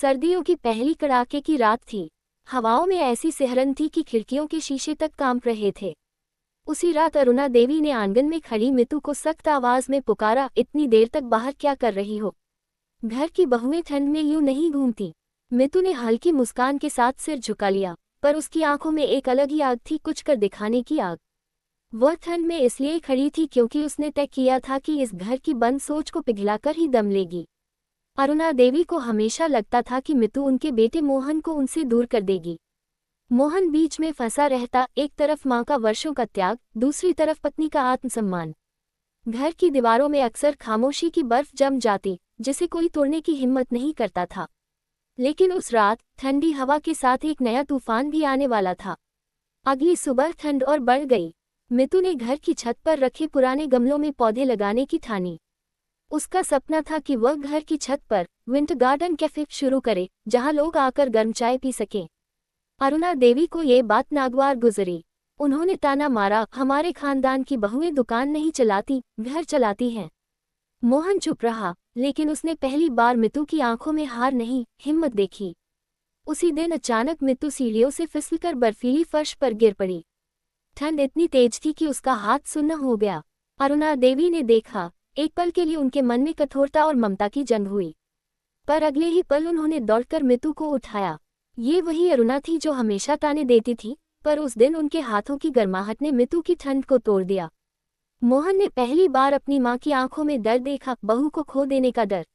सर्दियों की पहली कड़ाके की रात थी। हवाओं में ऐसी सिहरन थी कि खिड़कियों के शीशे तक कांप रहे थे। उसी रात अरुणा देवी ने आंगन में खड़ी मितू को सख्त आवाज में पुकारा, इतनी देर तक बाहर क्या कर रही हो? घर की बहुएं ठंड में यूं नहीं घूमती। मितू ने हल्की मुस्कान के साथ सिर झुका लिया, पर उसकी आंखों में एक अलग ही आग थी, कुछ कर दिखाने की आग। वह ठंड में इसलिए खड़ी थी क्योंकि उसने तय किया था कि इस घर की बंद सोच को पिघलाकर ही दम लेगी। अरुणा देवी को हमेशा लगता था कि मितू उनके बेटे मोहन को उनसे दूर कर देगी। मोहन बीच में फंसा रहता, एक तरफ मां का वर्षों का त्याग, दूसरी तरफ पत्नी का आत्मसम्मान। घर की दीवारों में अक्सर खामोशी की बर्फ जम जाती, जिसे कोई तोड़ने की हिम्मत नहीं करता था। लेकिन उस रात ठंडी हवा के साथ एक नया तूफान भी आने वाला था। अगली सुबह ठंड और बढ़ गई। मितू ने घर की छत पर रखे पुराने गमलों में पौधे लगाने की ठानी। उसका सपना था कि वह घर की छत पर विंटर गार्डन कैफे शुरू करे, जहां लोग आकर गर्म चाय पी सकें। अरुणा देवी को ये बात नागवार गुजरी। उन्होंने ताना मारा, हमारे खानदान की बहुएं दुकान नहीं चलाती, घर चलाती हैं। मोहन चुप रहा, लेकिन उसने पहली बार मितू की आंखों में हार नहीं, हिम्मत देखी। उसी दिन अचानक मितू सीढ़ियों से फिसलकर बर्फीली फर्श पर गिर पड़ी। ठंड इतनी तेज थी कि उसका हाथ सुन्न हो गया। अरुणा देवी ने देखा, एक पल के लिए उनके मन में कठोरता और ममता की जंग हुई, पर अगले ही पल उन्होंने दौड़कर मितू को उठाया। ये वही अरुणा थी जो हमेशा ताने देती थी, पर उस दिन उनके हाथों की गर्माहट ने मितू की ठंड को तोड़ दिया। मोहन ने पहली बार अपनी मां की आंखों में डर देखा, बहू को खो देने का डर।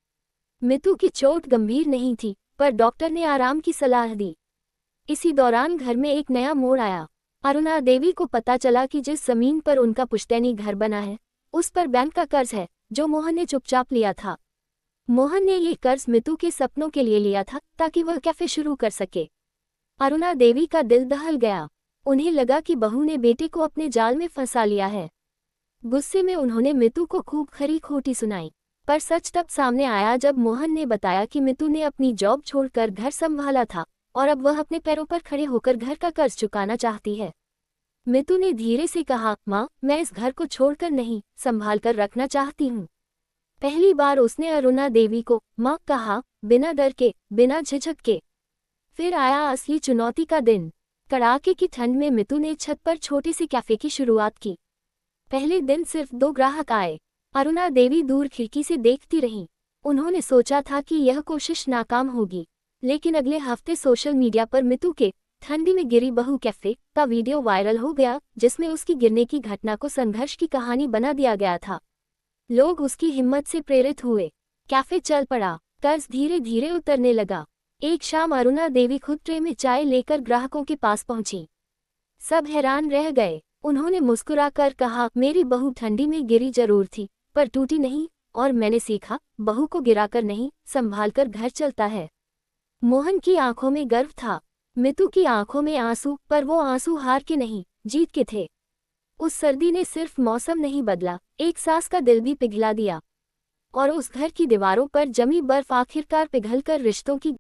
मितू की चोट गंभीर नहीं थी, पर डॉक्टर ने आराम की सलाह दी। इसी दौरान घर में एक नया मोड़ आया। अरुणा देवी को पता चला कि जिस जमीन पर उनका पुश्तैनी घर बना है, उस पर बैंक का कर्ज है, जो मोहन ने चुपचाप लिया था। मोहन ने ये कर्ज मितू के सपनों के लिए लिया था, ताकि वह कैफे शुरू कर सके। अरुणा देवी का दिल दहल गया। उन्हें लगा कि बहू ने बेटे को अपने जाल में फंसा लिया है। गुस्से में उन्होंने मितू को खूब खरी खोटी सुनाई, पर सच तब सामने आया जब मोहन ने बताया कि मितू ने अपनी जॉब छोड़कर घर संभाला था, और अब वह अपने पैरों पर खड़े होकर घर का कर्ज चुकाना चाहती है। मितू ने धीरे से कहा, माँ, मैं इस घर को छोड़कर नहीं, संभाल कर रखना चाहती हूँ। पहली बार उसने अरुणा देवी को माँ कहा, बिना डर के, बिना झिझक के। फिर आया असली चुनौती का दिन। कड़ाके की ठंड में मितू ने छत पर छोटे से कैफे की शुरुआत की। पहले दिन सिर्फ 2 ग्राहक आए। अरुणा देवी दूर खिड़की से देखती रहीं। उन्होंने सोचा था कि यह कोशिश नाकाम होगी, लेकिन अगले हफ्ते सोशल मीडिया पर मितू के ठंडी में गिरी बहू कैफे का वीडियो वायरल हो गया, जिसमें उसकी गिरने की घटना को संघर्ष की कहानी बना दिया गया था। लोग उसकी हिम्मत से प्रेरित हुए। कैफे चल पड़ा, कर्ज धीरे धीरे उतरने लगा। एक शाम अरुणा देवी खुद ट्रे में चाय लेकर ग्राहकों के पास पहुंची। सब हैरान रह गए। उन्होंने मुस्कुराकर कहा, मेरी बहू ठंडी में गिरी जरूर थी, पर टूटी नहीं, और मैंने सीखा, बहू को गिराकर नहीं, संभालकर घर चलता है। मोहन की आंखों में गर्व था, मितू की आंखों में आंसू, पर वो आंसू हार के नहीं, जीत के थे। उस सर्दी ने सिर्फ मौसम नहीं बदला, एक सांस का दिल भी पिघला दिया। और उस घर की दीवारों पर जमी बर्फ आखिरकार पिघलकर रिश्तों की